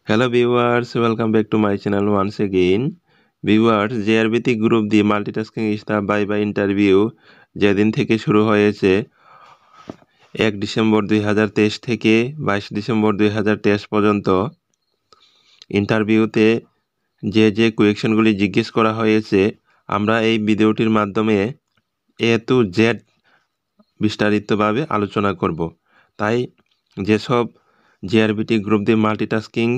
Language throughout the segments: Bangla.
Hello viewers, welcome back to my channel once again. Viewers, JRBT group D multitasking staff viva interview যেদিন থেকে শুরু হয়েছে 1 ডিসেম্বর 2023 থেকে 22 ডিসেম্বর 2023 পর্যন্ত ইন্টারভিউতে যে কোয়েশ্চেনগুলি জিজ্ঞেস করা হয়েছে আমরা এই ভিডিওটির মাধ্যমে A to Z বিস্তারিতভাবে আলোচনা করব। তাই যেসব JRBT group D multitasking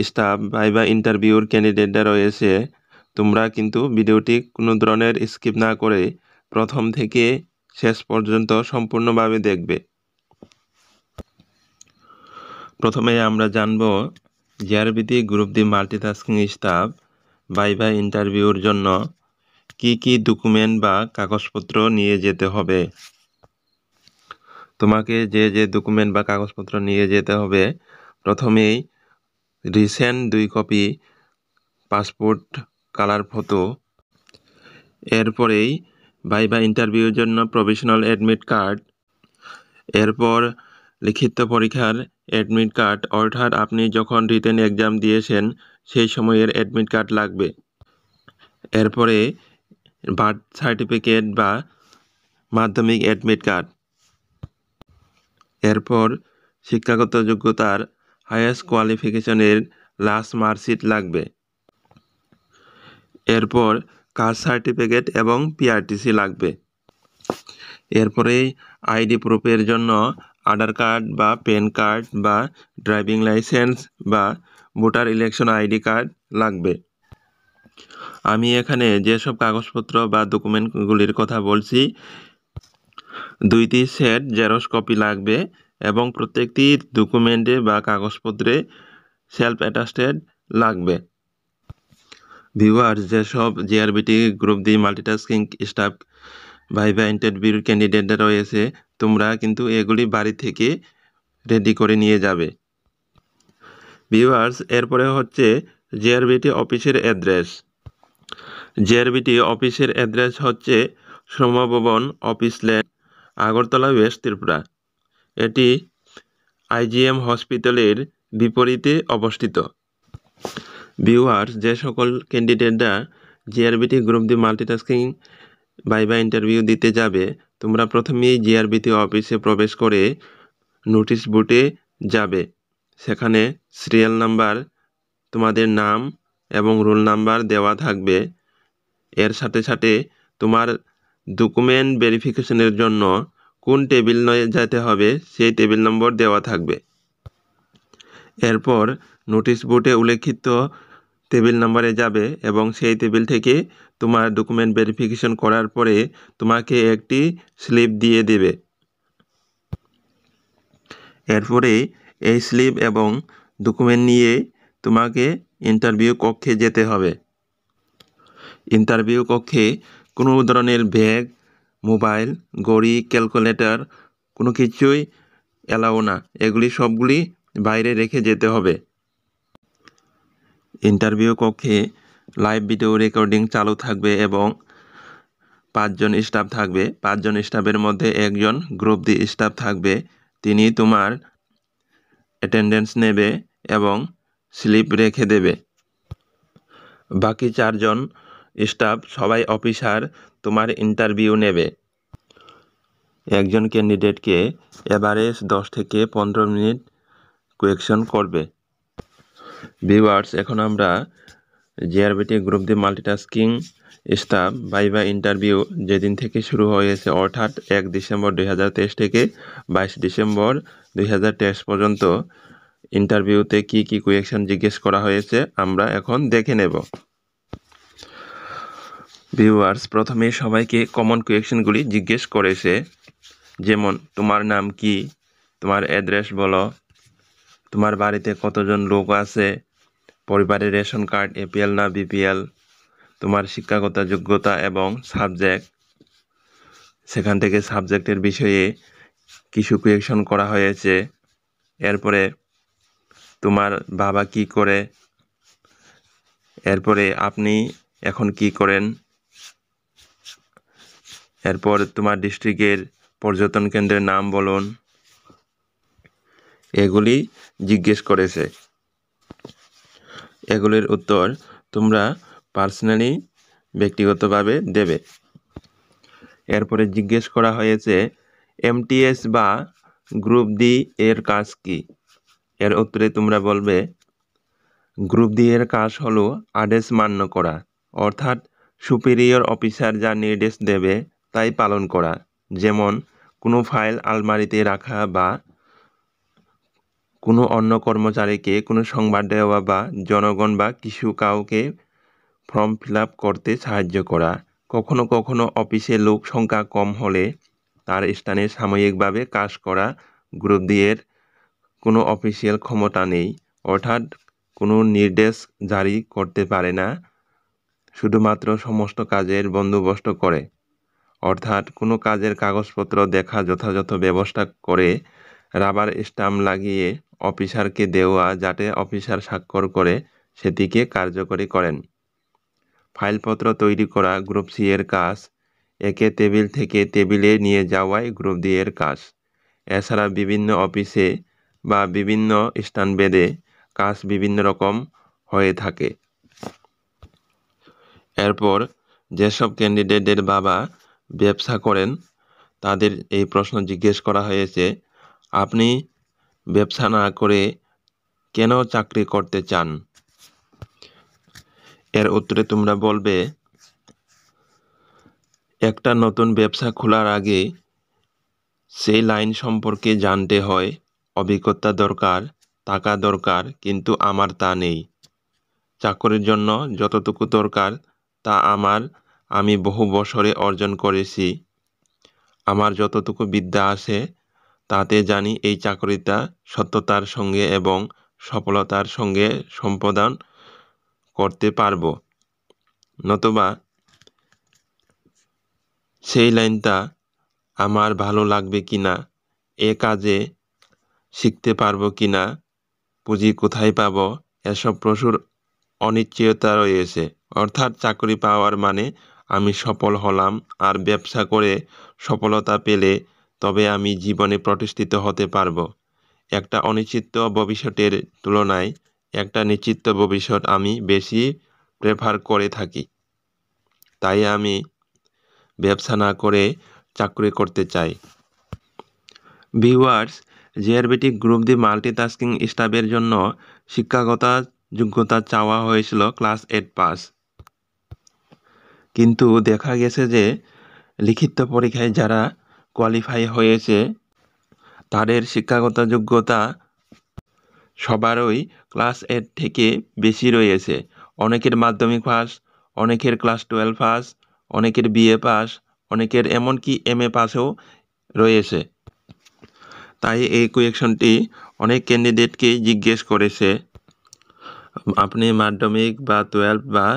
staff viva ইন্টারভিউর ক্যান্ডিডেটরা রয়েছে তোমরা কিন্তু ভিডিওটি কোনো ধরনের স্কিপ না করে প্রথম থেকে শেষ পর্যন্ত সম্পূর্ণভাবে দেখবে। প্রথমে আমরা জানব JRBT group D multitasking staff viva ইন্টারভিউর জন্য কি কি ডকুমেন্ট বা কাগজপত্র নিয়ে যেতে হবে। তোমাকে যে ডকুমেন্ট বা কাগজপত্র নিয়ে যেতে হবে, প্রথমেই recent 2 copy passport colour photo, এরপরেই ভাইভা ইন্টারভিউর জন্য প্রভিশনাল অ্যাডমিট কার্ড, এরপর লিখিত পরীক্ষার অ্যাডমিট কার্ড অর্থাৎ আপনি যখন রিটেন এক্সাম দিয়েছেন সেই সময়ের অ্যাডমিট কার্ড লাগবে, এরপরে বার্থ সার্টিফিকেট বা মাধ্যমিক অ্যাডমিট কার্ড, এরপর শিক্ষাগত যোগ্যতার হাইয়েস্ট কোয়ালিফিকেশনের লাস্ট মার্কশিট লাগবে, এরপর কাস্ট সার্টিফিকেট এবং পিআরটিসি লাগবে, এরপরেই আইডি প্রুফের জন্য আধার কার্ড বা প্যান কার্ড বা ড্রাইভিং লাইসেন্স বা ভোটার ইলেকশন আইডি কার্ড লাগবে। আমি এখানে যেসব কাগজপত্র বা ডকুমেন্টগুলির কথা বলছি 2টি সেট জেরক্স কপি লাগবে এবং প্রত্যেকটি ডকুমেন্টে বা কাগজপত্রে সেলফ অ্যাটাস্টেড লাগবে। ভিউয়ার্স, যেসব JRBT group D multitasking staff viva ইন্টারভিউর ক্যান্ডিডেটরা রয়েছে তোমরা কিন্তু এগুলি বাড়ি থেকে রেডি করে নিয়ে যাবে। ভিউয়ার্স, এরপরে হচ্ছে জেআরবিটি অফিসের অ্যাড্রেস। জেআরবিটি অফিসের অ্যাড্রেস হচ্ছে Shram Bhavan office lane, Agartala, west Tripura. এটি আইজিএম হসপিটালের বিপরীতে অবস্থিত। ভিউয়ার্স, যে সকল ক্যান্ডিডেটরা JRBT group D multitasking viva interview দিতে যাবে তোমরা প্রথমেই জেআরবিটি অফিসে প্রবেশ করে নোটিশ বোর্ডে যাবে। সেখানে সিরিয়াল নাম্বার, তোমাদের নাম এবং রোল নাম্বার দেওয়া থাকবে। এর সাথে সাথে তোমার ডকুমেন্ট ভেরিফিকেশনের জন্য কোন টেবিল নিয়ে যেতে হবে সেই টেবিল নম্বর দেওয়া থাকবে। এরপর নোটিশ বোর্ডে উল্লেখিত টেবিল নম্বরে যাবে এবং সেই টেবিল থেকে তোমার ডকুমেন্ট ভেরিফিকেশন করার পরে তোমাকে একটি স্লিপ দিয়ে দেবে। এরপরে এই স্লিপ এবং ডকুমেন্ট নিয়ে তোমাকে ইন্টারভিউ কক্ষে যেতে হবে। ইন্টারভিউ কক্ষে কোনো ধরনের ব্যাগ, মোবাইল, ঘড়ি, ক্যালকুলেটর কোনো কিছুই অ্যালাউ না, এগুলি সবগুলি বাইরে রেখে যেতে হবে। ইন্টারভিউ কক্ষে লাইভ ভিডিও রেকর্ডিং চালু থাকবে এবং 5 জন স্টাফ থাকবে। 5 জন স্টাফের মধ্যে একজন গ্রুপ দি স্টাফ থাকবে, তিনি তোমার অ্যাটেন্ডেন্স নেবে এবং স্লিপ রেখে দেবে। বাকি 4 জন স্টাফ সবাই অফিসার তোমার ইন্টারভিউ নেবে। একজন ক্যান্ডিডেটকে এভারেজ 10 থেকে 15 মিনিট কোয়েকশন করবে। ভিউয়ার্স, এখন আমরা JRBT group D multitasking staff viva interview যেদিন থেকে শুরু হয়েছে অর্থাৎ 1 ডিসেম্বর 2023 থেকে 22 ডিসেম্বর 2023 পর্যন্ত ইন্টারভিউতে কি কি কোয়েকশন জিজ্ঞেস করা হয়েছে আমরা এখন দেখে নেব। ভিউয়ার্স, প্রথমে সবাইকে কমন কোয়েকশনগুলি জিজ্ঞেস করেছে, যেমন তোমার নাম কি, তোমার অ্যাড্রেস বলো, তোমার বাড়িতে কতজন লোক আছে, পরিবারের রেশন কার্ড এপিএল না বিপিএল, তোমার শিক্ষাগত যোগ্যতা এবং সাবজেক্ট। সেখান থেকে সাবজেক্টের বিষয়ে কিছু কোয়েকশন করা হয়েছে। এরপরে তোমার বাবা কি করে, এরপরে আপনি এখন কি করেন, এরপর তোমার ডিস্ট্রিক্টের পর্যটন কেন্দ্রের নাম বলুন, এগুলি জিজ্ঞেস করেছে। এগুলির উত্তর তোমরা পার্সোনালি ব্যক্তিগতভাবে দেবে। এরপরে জিজ্ঞেস করা হয়েছে এমটিএস বা গ্রুপ ডি এর কাজ কি? এর উত্তরে তোমরা বলবে গ্রুপ ডি এর কাজ হলো আদেশ মান্য করা, অর্থাৎ সুপিরিয়র অফিসার যা নির্দেশ দেবে তাই পালন করা। যেমন কোনো ফাইল আলমারিতে রাখা বা কোনো অন্য কর্মচারীকে কোনো সংবাদ দেওয়া বা জনগণ বা কাউকে ফর্ম ফিল আপ করতে সাহায্য করা। কখনো কখনো অফিসে লোক সংখ্যা কম হলে তার স্থানে সাময়িকভাবে কাজ করা। গ্রুপ ডি এর কোনো অফিসিয়াল ক্ষমতা নেই, অর্থাৎ কোনো নির্দেশ জারি করতে পারে না, শুধুমাত্র সমস্ত কাজের বন্দোবস্ত করে, অর্থাৎ কোনো কাজের কাগজপত্র দেখা যথাযথ ব্যবস্থা করে রাবার স্টাম্প লাগিয়ে অফিসারকে দেওয়া, যাতে অফিসার স্বাক্ষর করে সেটিকে কার্যকরী করেন। ফাইলপত্র তৈরি করা গ্রুপ সি এর কাজ। একে টেবিল থেকে টেবিলে নিয়ে যাওয়াই গ্রুপ ডি এর কাজ। এছাড়া বিভিন্ন অফিসে বা বিভিন্ন স্থানভেদে কাজ বিভিন্ন রকম হয়ে থাকে। এরপর যেসব ক্যান্ডিডেটদের বাবা ব্যবসা করেন তাদের এই প্রশ্ন জিজ্ঞেস করা হয়েছে, আপনি ব্যবসা না করে কেন চাকরি করতে চান? এর উত্তরে তোমরা বলবে একটা নতুন ব্যবসা খোলার আগে সেই লাইন সম্পর্কে জানতে হয়, অভিজ্ঞতা দরকার, টাকা দরকার, কিন্তু আমার তা নেই। চাকরির জন্য যতটুকু দরকার তা আমি বহু বছরে অর্জন করেছি। আমার যতটুকু বিদ্যা আছে তাতে জানি এই চাকরিটা সত্যতার সঙ্গে এবং সফলতার সঙ্গে সম্পাদন করতে পারবো, নতুবা সেই লাইনটা আমার ভালো লাগবে কিনা, এ কাজে শিখতে পারবো কিনা, পুঁজি কোথায় পাবো, এসব প্রচুর অনিশ্চয়তা রয়েছে। অর্থাৎ চাকরি পাওয়ার মানে আমি সফল হলাম, আর ব্যবসা করে সফলতা পেলে তবে আমি জীবনে প্রতিষ্ঠিত হতে পারবো। একটা অনিশ্চিত ভবিষ্যতের তুলনায় একটা নিশ্চিত ভবিষ্যৎ আমি বেশি প্রেফার করে থাকি। তাই আমি ব্যবসা না করে চাকরি করতে চাই। Viewers, JRBT group D multitasking স্টাফের জন্য শিক্ষাগত যোগ্যতা চাওয়া হয়েছিল ক্লাস 8 পাস। কিন্তু দেখা গেছে যে লিখিত পরীক্ষায় যারা কোয়ালিফাই হয়েছে তাদের শিক্ষাগত যোগ্যতা সবারই ক্লাস 8 থেকে বেশি রয়েছে। অনেকের মাধ্যমিক পাস, অনেকের ক্লাস 12 পাস, অনেকের বিএ পাস, অনেকের এমনকি এমএ পাসও রয়েছে। তাই এই কোয়েকশনটি অনেক ক্যান্ডিডেটকেই জিজ্ঞেস করেছে, আপনি মাধ্যমিক বা 12 বা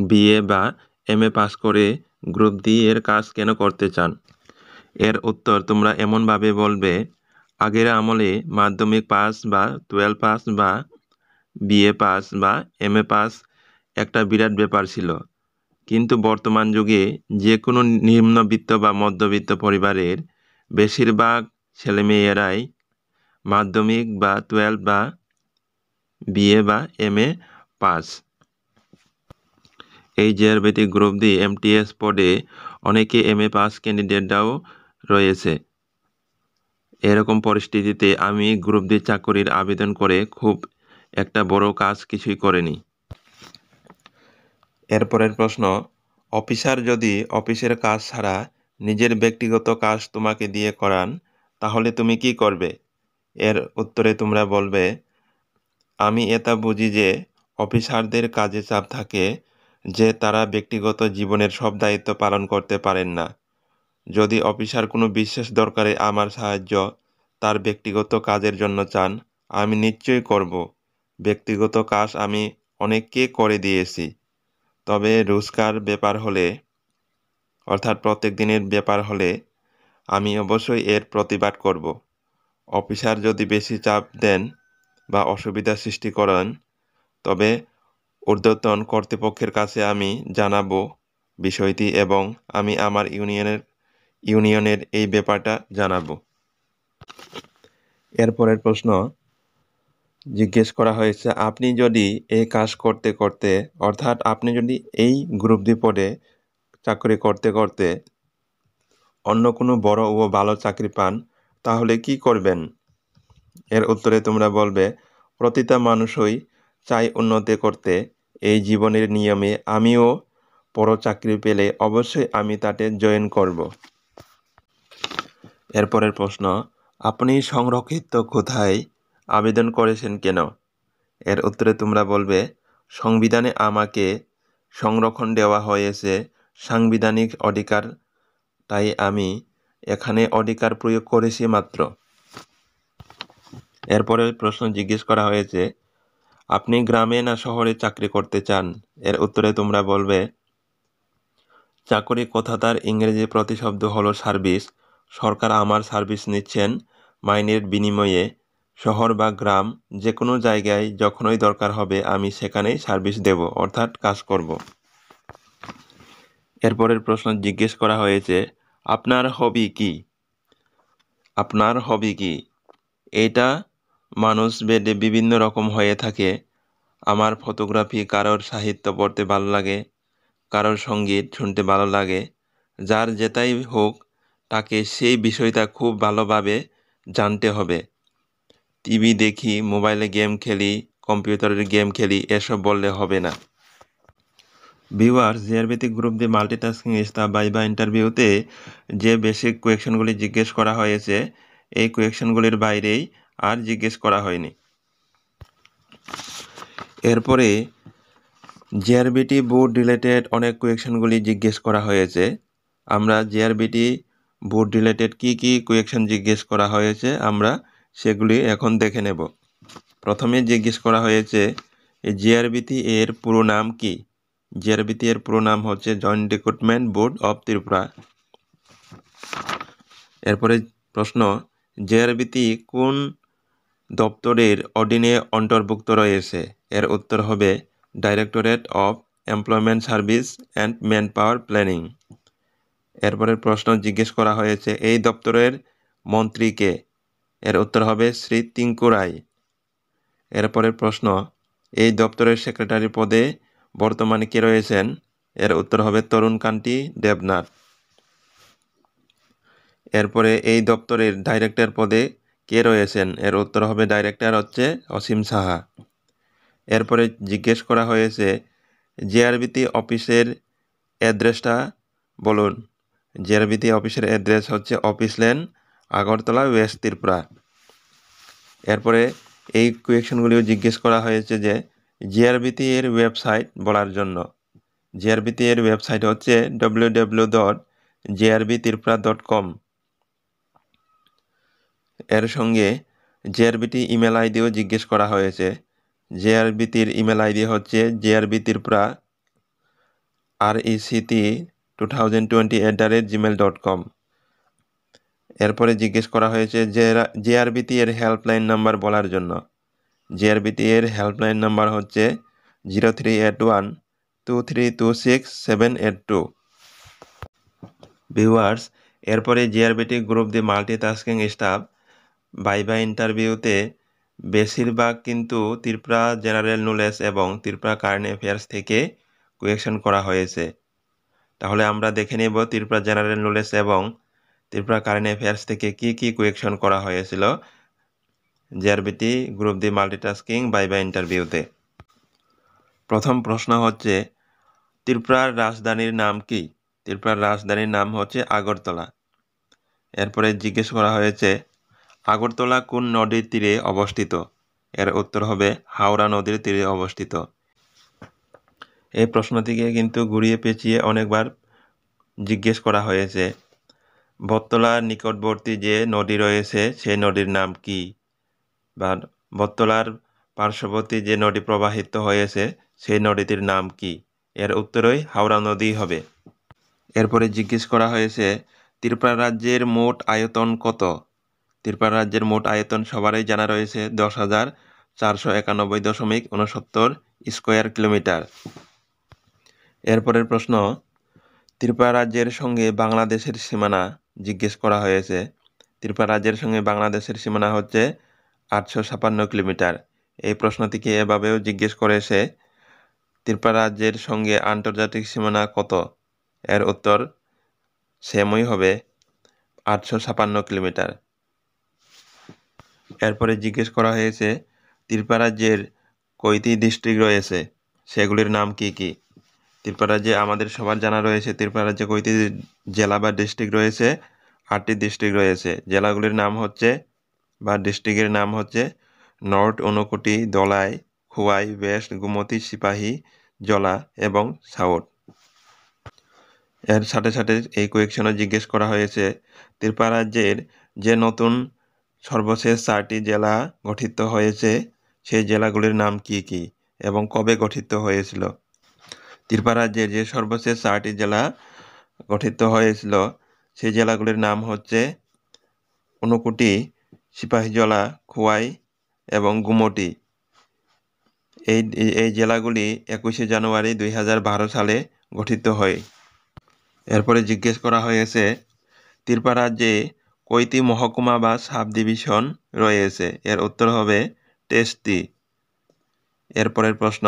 বিএ বা এমএ পাস করে গ্রুপ ডি এর কাজ কেন করতে চান? এর উত্তর তোমরা এমনভাবে বলবে, আগের আমলে মাধ্যমিক পাস বা 12 পাস বা বিএ পাস বা এমএ পাস একটা বিরাট ব্যাপার ছিল, কিন্তু বর্তমান যুগে যে কোনো নিম্নবিত্ত বা মধ্যবিত্ত পরিবারের বেশিরভাগ ছেলেমেয়েরাই মাধ্যমিক বা 12 বা বিএ বা এমএ পাস। এই জিআরবিটি গ্রুপ ডি এমটিএস পদে অনেকে এমএ পাস ক্যান্ডিডেটরাও রয়েছে। এরকম পরিস্থিতিতে আমি গ্রুপ ডি চাকরির আবেদন করে খুব একটা বড় কাজ কিছুই করিনি। এরপরের প্রশ্ন, অফিসার যদি অফিসের কাজ ছাড়া নিজের ব্যক্তিগত কাজ তোমাকে দিয়ে করান তাহলে তুমি কি করবে? এর উত্তরে তোমরা বলবে, আমি এটা বুঝি যে অফিসারদের কাজে চাপ থাকে যে তারা ব্যক্তিগত জীবনের সব দায়িত্ব পালন করতে পারেন না। যদি অফিসার কোনো বিশেষ দরকারে আমার সাহায্য তার ব্যক্তিগত কাজের জন্য চান, আমি নিশ্চয়ই করব। ব্যক্তিগত কাজ আমি অনেককে করে দিয়েছি, তবে রোজকার ব্যাপার হলে, অর্থাৎ প্রত্যেক দিনের ব্যাপার হলে আমি অবশ্যই এর প্রতিবাদ করব। অফিসার যদি বেশি চাপ দেন বা অসুবিধা সৃষ্টি করেন তবে ঊর্ধ্বতন কর্তৃপক্ষের কাছে আমি জানাবো বিষয়টি এবং আমি আমার ইউনিয়নের এই ব্যাপারটা জানাবো। এরপরের প্রশ্ন, জিজ্ঞেস করা হয়েছে আপনি যদি এই কাজ করতে করতে অর্থাৎ আপনি যদি এই গ্রুপ ডি পদে চাকরি করতে করতে অন্য কোনো বড় ও ভালো চাকরি পান তাহলে কি করবেন? এর উত্তরে তোমরা বলবে প্রতিটা মানুষই চায় উন্নতি করতে। এই জীবনের নিয়মে আমিও বড় চাকরি পেলে অবশ্যই আমি তাতে জয়েন করব। এরপরের প্রশ্ন, আপনি সংরক্ষিত কোথায় আবেদন করেছেন কেন? এর উত্তরে তোমরা বলবে সংবিধানে আমাকে সংরক্ষণ দেওয়া হয়েছে সাংবিধানিক অধিকার, তাই আমি এখানে অধিকার প্রয়োগ করেছি মাত্র। এরপরে প্রশ্ন জিজ্ঞেস করা হয়েছে আপনি গ্রামে না শহরে চাকরি করতে চান? এর উত্তরে তোমরা বলবে চাকরি কথাটার ইংরেজি প্রতিশব্দ হলো সার্ভিস। সরকার আমার সার্ভিস নিচ্ছেন মাইনের বিনিময়ে। শহর বা গ্রাম যে কোনো জায়গায় যখনই দরকার হবে আমি সেখানেই সার্ভিস দেব, অর্থাৎ কাজ করব। এরপরের প্রশ্ন জিজ্ঞেস করা হয়েছে আপনার হবি কি? আপনার হবি কি? এটা মানুষ ভেদে বিভিন্ন রকম হয়ে থাকে। আমার ফটোগ্রাফি, কারোর সাহিত্য পড়তে ভালো লাগে, কারোর সঙ্গীত শুনতে ভালো লাগে। যার যেটাই হোক তাকে সেই বিষয়টা খুব ভালোভাবে জানতে হবে। টিভি দেখি, মোবাইলে গেম খেলি, কম্পিউটারের গেম খেলি এসব বললে হবে না। ভিউয়ার্স, জিআরভিতে group D multitasking staff viva ইন্টারভিউতে যে বেসিক কোয়েকশনগুলি জিজ্ঞেস করা হয়েছে এই কোয়েকশনগুলির বাইরেই আর জিজ্ঞেস করা হয়নি। এরপরে জিআরবিটি বোর্ড রিলেটেড অনেক কোয়েকশনগুলি জিজ্ঞেস করা হয়েছে। আমরা জিআরবিটি বোর্ড রিলেটেড কি কি কোয়েকশন জিজ্ঞেস করা হয়েছে আমরা সেগুলি এখন দেখে নেব। প্রথমে জিজ্ঞেস করা হয়েছে জিআরবিটি এর পুরো নাম কি? জিআরবিটি এর পুরো নাম হচ্ছে joint recruitment board of Tripura. এরপরে প্রশ্ন, জিআরবিটি কোন দপ্তরের অধীনে অন্তর্ভুক্ত রয়েছে? এর উত্তর হবে directorate of employment service and man power planning. এরপরের প্রশ্ন জিজ্ঞেস করা হয়েছে এই দপ্তরের মন্ত্রী কে? এর উত্তর হবে শ্রী টিঙ্কু রায়। এরপরের প্রশ্ন, এই দপ্তরের সেক্রেটারি পদে বর্তমানে কে রয়েছেন? এর উত্তর হবে তরুণ কান্তি দেবনাথ। এরপরে এই দপ্তরের ডাইরেক্টর পদে কে রয়েছেন? এর উত্তর হবে ডাইরেক্টর হচ্ছে অসীম সাহা। এরপরে জিজ্ঞেস করা হয়েছে জিআরবিটি অফিসের অ্যাড্রেসটা বলুন। জিআরবিটি অফিসের অ্যাড্রেস হচ্ছে office lane, Agartala, west Tripura. এরপরে এই কোয়েকশনগুলিও জিজ্ঞেস করা হয়েছে যে জিআরবিটি এর ওয়েবসাইট বলার জন্য। জিআরবিটি এর ওয়েবসাইট হচ্ছে www.jrbtripura.com। এর সঙ্গে জিআরবিটি ইমেল আইডিও জিজ্ঞেস করা হয়েছে। জিআরবিটির ইমেল আইডি হচ্ছে jrbtripura rect2020@gmail.com। এরপরে জিজ্ঞেস করা হয়েছে যে জিআরবিটি এর হেল্পলাইন নাম্বার বলার জন্য। জিআরবিটি এর হেল্পলাইন নাম্বার হচ্ছে 03812326 782। ভিউয়ার্স, এরপরে GRBT group D multitasking staff viva ইন্টারভিউতে বেশিরভাগ কিন্তু ত্রিপুরা জেনারেল নলেজ এবং ত্রিপুরা কারেন্ট অ্যাফেয়ার্স থেকে কোয়েকশন করা হয়েছে। তাহলে আমরা দেখে নেব ত্রিপুরা জেনারেল নলেজ এবং ত্রিপুরা কারেন্ট অ্যাফেয়ার্স থেকে কি কি কোয়েকশন করা হয়েছিল GRBT group D multitasking viva ইন্টারভিউতে। প্রথম প্রশ্ন হচ্ছে ত্রিপুরার রাজধানীর নাম কি? ত্রিপুরার রাজধানীর নাম হচ্ছে আগরতলা। এরপরে জিজ্ঞেস করা হয়েছে আগরতলা কোন নদীর তীরে অবস্থিত? এর উত্তর হবে হাওড়া নদীর তীরে অবস্থিত। এই প্রশ্নটিকে কিন্তু ঘুরিয়ে পেঁচিয়ে অনেকবার জিজ্ঞেস করা হয়েছে বটতলার নিকটবর্তী যে নদী রয়েছে সেই নদীর নাম কি? বা বটতলার পার্শ্ববর্তী যে নদী প্রবাহিত হয়েছে সেই নদীটির নাম কি? এর উত্তরই হাওড়া নদী হবে। এরপরে জিজ্ঞেস করা হয়েছে ত্রিপুরা রাজ্যের মোট আয়তন কত? ত্রিপুরা রাজ্যের মোট আয়তন সবারই জানা রয়েছে 10,491.69 স্কোয়ার কিলোমিটার। এরপরের প্রশ্ন ত্রিপুরা রাজ্যের সঙ্গে বাংলাদেশের সীমানা জিজ্ঞেস করা হয়েছে। ত্রিপুরা রাজ্যের সঙ্গে বাংলাদেশের সীমানা হচ্ছে 856 কিলোমিটার। এই প্রশ্নটিকে এভাবেও জিজ্ঞেস করেছে, ত্রিপুরা রাজ্যের সঙ্গে আন্তর্জাতিক সীমানা কত? এর উত্তর সেমই হবে 856 কিলোমিটার। এরপরে জিজ্ঞেস করা হয়েছে ত্রিপুরা রাজ্যের কয়টি ডিস্ট্রিক্ট রয়েছে, সেগুলির নাম কি কি? ত্রিপুরা রাজ্যে আমাদের সবার জানা রয়েছে ত্রিপুরা রাজ্যে কয়টি জেলা বা ডিস্ট্রিক্ট রয়েছে, 8টি ডিস্ট্রিক্ট রয়েছে। জেলাগুলির নাম হচ্ছে বা ডিস্ট্রিক্টের নাম হচ্ছে নর্থ, ঊনকোটি, ধলাই, খোয়াই, ওয়েস্ট, গোমতী, সিপাহী জলা এবং সাউথ। এর সাথে সাথে এই কোয়েকশনে জিজ্ঞেস করা হয়েছে ত্রিপুরা রাজ্যের যে নতুন সর্বশেষ 4টি জেলা গঠিত হয়েছে সেই জেলাগুলির নাম কি কি এবং কবে গঠিত হয়েছিল? ত্রিপুরা রাজ্যের যে সর্বশেষ 4টি জেলা গঠিত হয়েছিল সেই জেলাগুলির নাম হচ্ছে ঊনকোটি, সিপাহীজলা, খোয়াই এবং গোমতী। এই জেলাগুলি 21শে জানুয়ারি 2012 সালে গঠিত হয়। এরপরে জিজ্ঞেস করা হয়েছে ত্রিপুরা রাজ্যে কয়টি মহকুমা বা সাব ডিভিশন রয়েছে? এর উত্তর হবে 23টি। এরপরের প্রশ্ন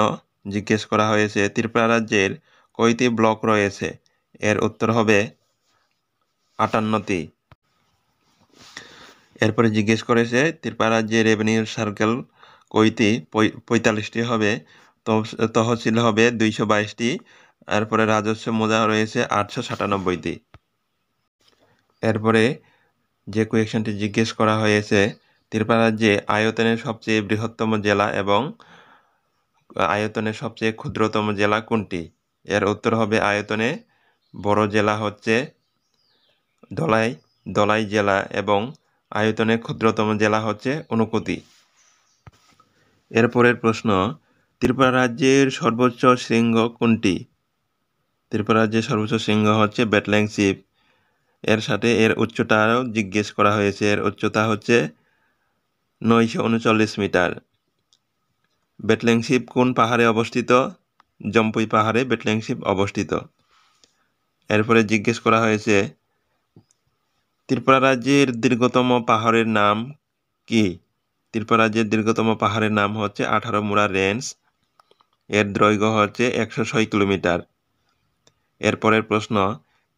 জিজ্ঞেস করা হয়েছে ত্রিপুরা রাজ্যের কয়টি ব্লক রয়েছে? এর উত্তর হবে 58টি। এরপরে জিজ্ঞেস করেছে ত্রিপুরা রাজ্যের রেভিনিউ সার্কেল কয়টি? 45টি হবে। তহসিল হবে 222টি। এরপরে রাজস্ব মুদ্রা রয়েছে 897টি। এরপরে যে কোয়েকশনটি জিজ্ঞেস করা হয়েছে ত্রিপুরা রাজ্যে আয়তনের সবচেয়ে বৃহত্তম জেলা এবং আয়তনের সবচেয়ে ক্ষুদ্রতম জেলা কোনটি? এর উত্তর হবে আয়তনে বড় জেলা হচ্ছে ধলাই জেলা এবং আয়তনে ক্ষুদ্রতম জেলা হচ্ছে ঊনকোটি। এরপরের প্রশ্ন ত্রিপুরা রাজ্যের সর্বোচ্চ শৃঙ্গ কোনটি? ত্রিপুরা রাজ্যের সর্বোচ্চ শৃঙ্গ হচ্ছে বেটলেং শিপ। এর সাথে এর উচ্চতাও জিজ্ঞেস করা হয়েছে। এর উচ্চতা হচ্ছে 939 মিটার। বেটলেং শিপ কোন পাহাড়ে অবস্থিত? জম্পুই পাহাড়ে বেটলেং শিপ অবস্থিত। এরপরে জিজ্ঞেস করা হয়েছে ত্রিপুরা রাজ্যের দীর্ঘতম পাহাড়ের নাম কি? ত্রিপুরা রাজ্যের দীর্ঘতম পাহাড়ের নাম হচ্ছে 18 মুড়া রেঞ্জ। এর দৈর্ঘ্য হচ্ছে 106 কিলোমিটার। এরপরের প্রশ্ন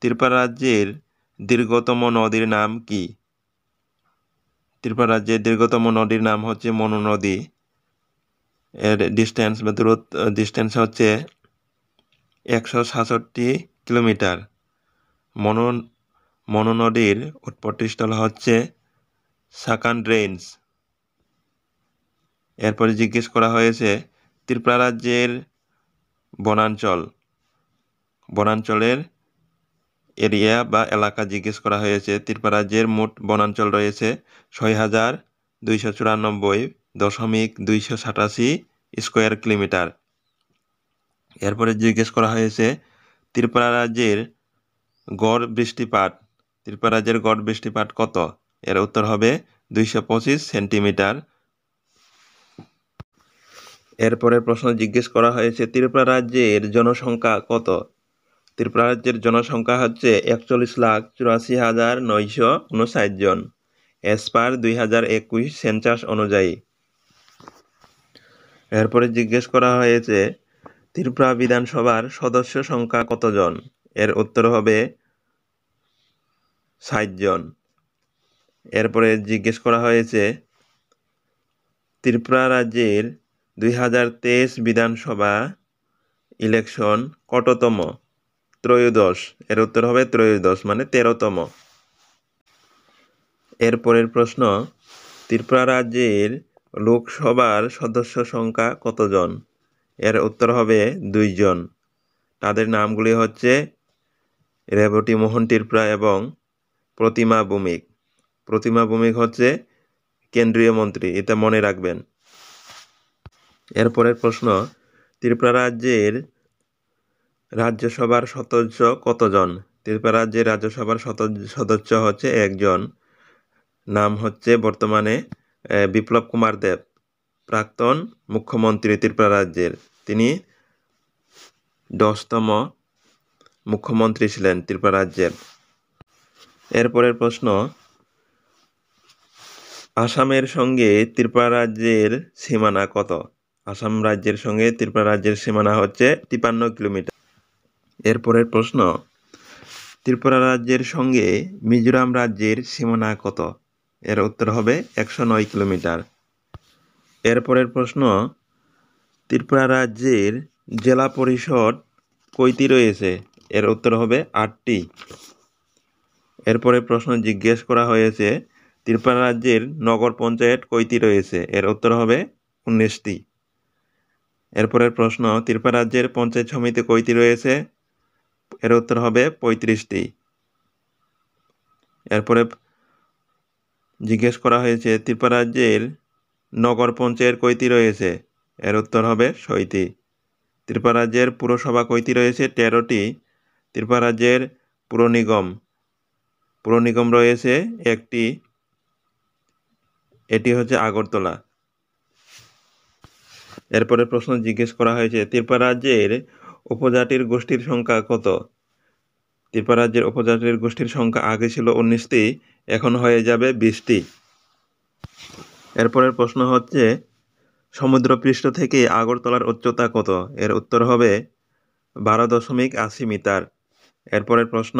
ত্রিপুরা রাজ্যের দীর্ঘতম নদীর নাম কি? ত্রিপুরা রাজ্যের দীর্ঘতম নদীর নাম হচ্ছে মনু নদী। এর ডিস্টেন্স হচ্ছে 167 কিলোমিটার। মনু নদীর উৎপত্তিস্থল হচ্ছে সাকান রেঞ্জ। এরপরে জিজ্ঞেস করা হয়েছে ত্রিপুরা রাজ্যের বনাঞ্চলের এরিয়া বা এলাকা জিজ্ঞেস করা হয়েছে। ত্রিপুরা রাজ্যের মোট বনাঞ্চল রয়েছে 6,294.287 স্কোয়ার কিলোমিটার। এরপরে জিজ্ঞেস করা হয়েছে ত্রিপুরা রাজ্যের গড় বৃষ্টিপাত কত? এর উত্তর হবে 225 সেন্টিমিটার। এরপরের প্রশ্ন জিজ্ঞেস করা হয়েছে ত্রিপুরা রাজ্যের জনসংখ্যা কত? ত্রিপুরা রাজ্যের জনসংখ্যা হচ্ছে 41,84,959 জন এস পার 2021 সেন্সাস অনুযায়ী। এরপরে জিজ্ঞেস করা হয়েছে ত্রিপুরা বিধানসভার সদস্য সংখ্যা কতজন? এর উত্তর হবে 60 জন। এরপরে জিজ্ঞেস করা হয়েছে ত্রিপুরা রাজ্যের 2023 বিধানসভা ইলেকশন কততম? ত্রয়োদশ। এর উত্তর হবে ত্রয়োদশ মানে 13তম। এরপরের প্রশ্ন ত্রিপুরা রাজ্যের লোকসভার সদস্য সংখ্যা কতজন? এর উত্তর হবে 2 জন। তাদের নামগুলি হচ্ছে রেবতী মোহন ত্রিপুরা এবং প্রতিমা ভৌমিক। প্রতিমা ভৌমিক হচ্ছে কেন্দ্রীয় মন্ত্রী, এটা মনে রাখবেন। এরপরের প্রশ্ন ত্রিপুরা রাজ্যের রাজ্যসভার সদস্য কতজন? ত্রিপুরা রাজ্যের রাজ্যসভার সদস্য হচ্ছে 1 জন। নাম হচ্ছে বর্তমানে বিপ্লব কুমার দেব, প্রাক্তন মুখ্যমন্ত্রী ত্রিপুরা রাজ্যের। তিনি 10তম মুখ্যমন্ত্রী ছিলেন ত্রিপুরা রাজ্যের। এরপরের প্রশ্ন আসামের সঙ্গে ত্রিপুরা রাজ্যের সীমানা কত? আসাম রাজ্যের সঙ্গে ত্রিপুরা রাজ্যের সীমানা হচ্ছে 53 কিলোমিটার। এরপরের প্রশ্ন, ত্রিপুরা রাজ্যের সঙ্গে মিজোরাম রাজ্যের সীমানা কত? এর উত্তর হবে 109 কিলোমিটার। এরপরের প্রশ্ন, ত্রিপুরা রাজ্যের জেলা পরিষদ কয়টি রয়েছে? এর উত্তর হবে 8টি। এরপরে প্রশ্ন জিজ্ঞেস করা হয়েছে, ত্রিপুরা রাজ্যের নগর পঞ্চায়েত কয়টি রয়েছে? এর উত্তর হবে 19টি। এরপরের প্রশ্ন, ত্রিপুরা রাজ্যের পঞ্চায়েত সমিতি কয়টি রয়েছে? এর উত্তর হবে 35টি। এরপরে জিজ্ঞেস করা হয়েছে, ত্রিপুরা রাজ্যের নগর পঞ্চায়েত কয়টি রয়েছে? এর উত্তর হবে 6টি। ত্রিপুরা রাজ্যের পুরসভা কয়টি রয়েছে? 13টি। ত্রিপুরা রাজ্যের পুর নিগম রয়েছে 1টি, এটি হচ্ছে আগরতলা। এরপরে প্রশ্ন জিজ্ঞেস করা হয়েছে, ত্রিপুরা রাজ্যের উপজাতির গোষ্ঠীর সংখ্যা কত? ত্রিপুরা রাজ্যের উপজাতির গোষ্ঠীর সংখ্যা আগে ছিল 19টি, এখন হয়ে যাবে 20টি। এরপরের প্রশ্ন হচ্ছে, সমুদ্রপৃষ্ঠ থেকে আগরতলার উচ্চতা কত? এর উত্তর হবে 12.80 মিটার। এরপরের প্রশ্ন,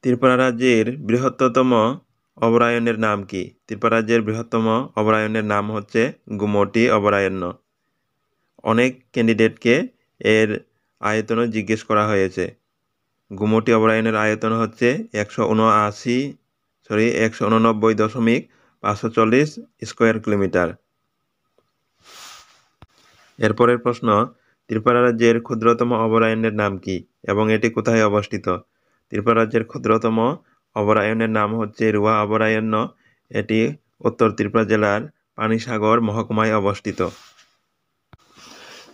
ত্রিপুরা রাজ্যের বৃহত্তম অভয়ারণ্যের নাম কি? ত্রিপুরা রাজ্যের বৃহত্তম অভয়ারণ্যের নাম হচ্ছে গুমটি অভয়ারণ্য। অনেক ক্যান্ডিডেটকে এর আয়তনও জিজ্ঞেস করা হয়েছে। গুমটি অভয়ারণ্যের আয়তন হচ্ছে 189.540 স্কোয়ার কিলোমিটার। এরপরের প্রশ্ন, ত্রিপুরা রাজ্যের ক্ষুদ্রতম অভয়ারণ্যের নাম কি এবং এটি কোথায় অবস্থিত? ত্রিপুরা রাজ্যের ক্ষুদ্রতম অভয়ারণ্যের নাম হচ্ছে রুয়া অভয়ারণ্য। এটি উত্তর ত্রিপুরা জেলার পানিসাগর মহকুমায় অবস্থিত।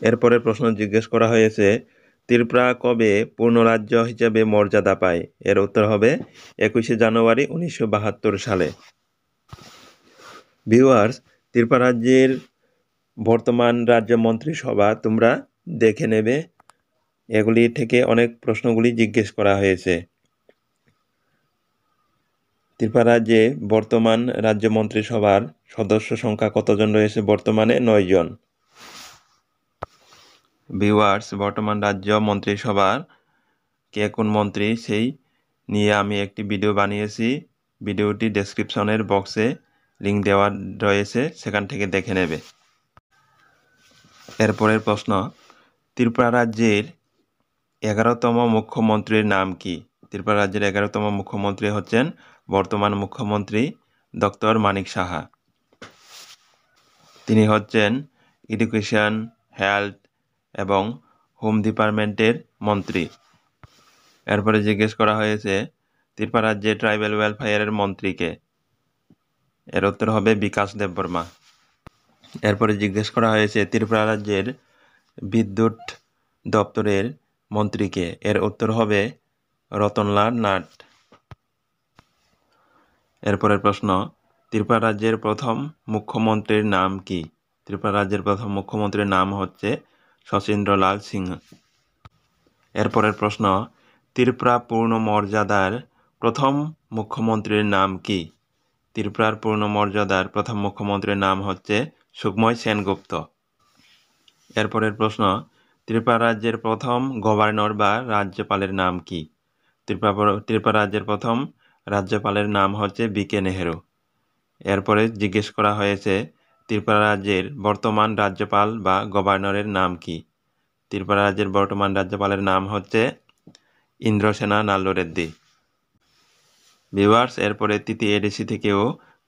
এরপরের প্রশ্ন জিজ্ঞেস করা হয়েছে, ত্রিপুরা কবে পূর্ণ রাজ্য হিসেবে মর্যাদা পায়? এর উত্তর হবে 21শে জানুয়ারি 1972 সালে। ভিউয়ার্স, ত্রিপুরা রাজ্যের বর্তমান রাজ্য মন্ত্রিসভা তোমরা দেখে নেবে, এগুলি থেকে অনেক প্রশ্নগুলি জিজ্ঞেস করা হয়েছে। ত্রিপুরা রাজ্যে বর্তমান রাজ্য মন্ত্রিসভার সদস্য সংখ্যা কতজন রয়েছে? বর্তমানে 9 জন। ভিউয়ার্স, বর্তমান রাজ্য মন্ত্রিসভার কে কোন মন্ত্রী সেই নিয়ে আমি একটি ভিডিও বানিয়েছি। ভিডিওটি ডেসক্রিপশনের বক্সে লিঙ্ক দেওয়া রয়েছে, সেখান থেকে দেখে নেবে। এরপরের প্রশ্ন, ত্রিপুরা রাজ্যের 11তম মুখ্যমন্ত্রীর নাম কি? ত্রিপুরা রাজ্যের 11তম মুখ্যমন্ত্রী হচ্ছেন বর্তমান মুখ্যমন্ত্রী ডক্টর মানিক সাহা। তিনি হচ্ছেন এডুকেশন, হেলথ এবং হোম ডিপার্টমেন্টের মন্ত্রী। এরপরে জিজ্ঞেস করা হয়েছে, ত্রিপুরা রাজ্যের ট্রাইবাল ওয়েলফেয়ারের মন্ত্রীকে? এর উত্তর হবে বিকাশ দেববর্মা। এরপরে জিজ্ঞেস করা হয়েছে, ত্রিপুরা রাজ্যের বিদ্যুৎ দপ্তরের মন্ত্রীকে? এর উত্তর হবে রতনলাল নাথ। এরপরের প্রশ্ন, ত্রিপুরা রাজ্যের প্রথম মুখ্যমন্ত্রীর নাম কি? ত্রিপুরা রাজ্যের প্রথম মুখ্যমন্ত্রীর নাম হচ্ছে শচীন্দ্রলাল সিংহ। এরপরের প্রশ্ন, ত্রিপুরা পূর্ণ মর্যাদার প্রথম মুখ্যমন্ত্রীর নাম কি? ত্রিপুরার পূর্ণ মর্যাদার প্রথম মুখ্যমন্ত্রীর নাম হচ্ছে সুখময় সেনগুপ্ত। এরপরের প্রশ্ন, ত্রিপুরা রাজ্যের প্রথম গভর্নর বা রাজ্যপালের নাম কি? ত্রিপুরা রাজ্যের প্রথম রাজ্যপালের নাম হচ্ছে বিকে নেহেরু। এরপরে জিজ্ঞেস করা হয়েছে, ত্রিপুরা রাজ্যের বর্তমান রাজ্যপাল বা গভর্নরের নাম কি? ত্রিপুরা রাজ্যের বর্তমান রাজ্যপালের নাম হচ্ছে ইন্দ্রসেনা নাল্লু রেড্ডি। ভিউয়ার্স, এরপরে TTADC থেকেও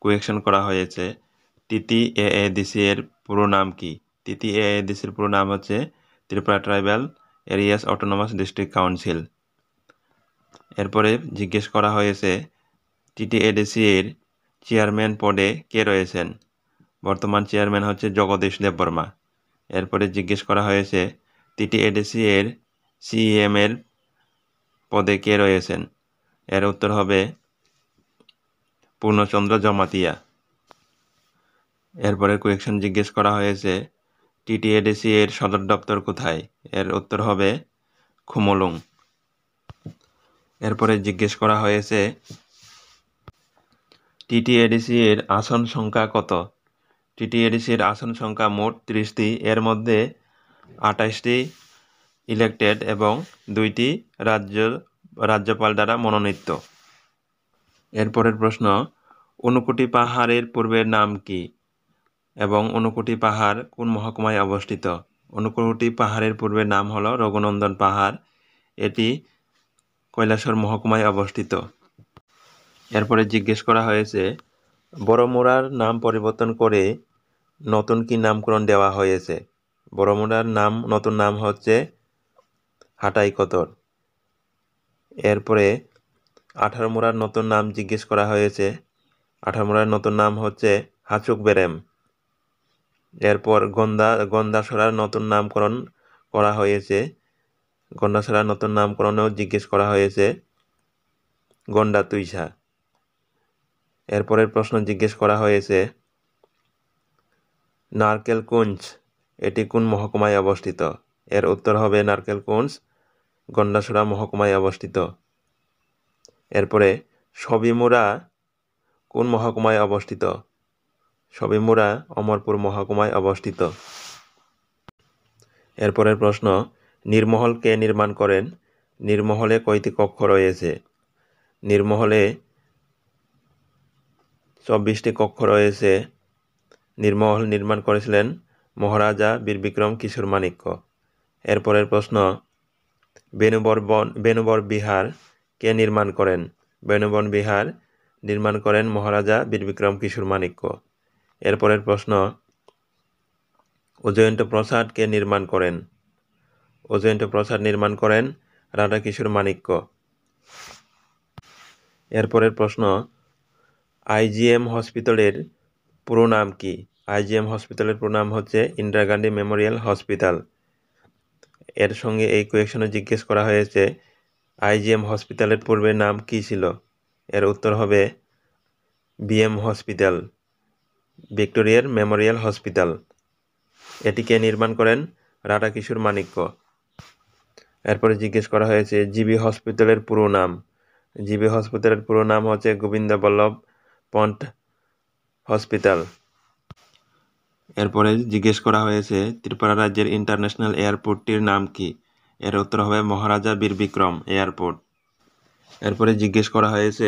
কোয়েকশন করা হয়েছে। TTAADC এর পুরো নাম কি? TTAADC এর পুরো নাম হচ্ছে Tripura tribal areas autonomous district council. এরপরে জিজ্ঞেস করা হয়েছে, TTADC এর চেয়ারম্যান পদে কে রয়েছেন? বর্তমান চেয়ারম্যান হচ্ছে জগদীশ দেববর্মা। এরপরে জিজ্ঞেস করা হয়েছে, TTADC এর CEM এর পদে কে রয়েছেন? এর উত্তর হবে পূর্ণচন্দ্র জমাতিয়া। এরপরে কোয়েকশন জিজ্ঞেস করা হয়েছে, TTADC এর সদর দপ্তর কোথায়? এর উত্তর হবে খুমলুং। এরপরে জিজ্ঞেস করা হয়েছে, টিটিএডিসি এর আসন সংখ্যা কত? টিটিএডিসি এর আসন সংখ্যা মোট 30টি, এর মধ্যে 28টি ইলেক্টেড এবং 2টি রাজ্যপাল দ্বারা মনোনীত। এরপরের প্রশ্ন, ঊনকোটি পাহাড়ের পূর্বের নাম কি এবং ঊনকোটি পাহাড় কোন মহকুমায় অবস্থিত? ঊনকোটি পাহাড়ের পূর্বের নাম হলো রঘুনন্দন পাহাড়, এটি কৈলাসহর মহকুমায় অবস্থিত। এরপরে জিজ্ঞেস করা হয়েছে, বড়মুড়ার নাম পরিবর্তন করে নতুন কি নামকরণ দেওয়া হয়েছে? বড়মুড়ার নতুন নাম হচ্ছে হাটাইকতর। এরপরে আঠারোমুড়ার নতুন নাম জিজ্ঞেস করা হয়েছে, আঠারোমুড়ার নতুন নাম হচ্ছে হাচুক বেরেম। এরপর গন্ডাছড়ার নতুন নামকরণ করা হয়েছে, গন্ডাছড়ার নতুন নামকরণেও জিজ্ঞেস করা হয়েছে গন্ডাতুইসা। এরপরের প্রশ্ন জিজ্ঞেস করা হয়েছে, নারকেলকুঞ্জ এটি কোন মহকুমায় অবস্থিত? এর উত্তর হবে নারকেলকুঞ্জ গন্ডাছড়া মহকুমায় অবস্থিত। এরপরে সবিমুড়া কোন মহকুমায় অবস্থিত? সবিমুড়া অমরপুর মহকুমায় অবস্থিত। এরপরের প্রশ্ন, নীরমহল কে নির্মাণ করেন? নীরমহলে কয়টি কক্ষ রয়েছে? নীরমহলে 24টি কক্ষ রয়েছে। নীরমহল নির্মাণ করেছিলেন মহারাজা বীরবিক্রম কিশোর মাণিক্য। এরপরের প্রশ্ন, বেনুবর বিহার কে নির্মাণ করেন? বেনুবন বিহার নির্মাণ করেন মহারাজা বীরবিক্রম কিশোর মাণিক্য। এরপরের প্রশ্ন, অজয়ন্ত প্রাসাদ কে নির্মাণ করেন? অজয়ন্ত প্রাসাদ নির্মাণ করেন রাধাকিশোর মাণিক্য। এরপরের প্রশ্ন, আইজিএম হসপিটালের পুরো নাম কি? আইজিএম হসপিটালের পুরো নাম হচ্ছে ইন্দিরা গান্ধী মেমোরিয়াল হসপিটাল। এর সঙ্গে এই কোয়েশনে জিজ্ঞেস করা হয়েছে, আইজিএম হসপিটালের পূর্বের নাম কি ছিল? এর উত্তর হবে বিএম হসপিটাল, ভিক্টোরিয়ার মেমোরিয়াল হসপিটাল। এটিকে নির্মাণ করেন রাধাকিশোর মাণিক্য। এরপরে জিজ্ঞেস করা হয়েছে, জিবি হসপিটালের পুরো নাম? জিবি হসপিটালের পুরো নাম হচ্ছে গোবিন্দ বল্লভ পন্ট হসপিটাল। এরপরে জিজ্ঞেস করা হয়েছে, ত্রিপুরা রাজ্যের ইন্টারন্যাশনাল এয়ারপোর্টটির নাম কি? এর উত্তর হবে মহারাজা বীরবিক্রম এয়ারপোর্ট। এরপরে জিজ্ঞেস করা হয়েছে,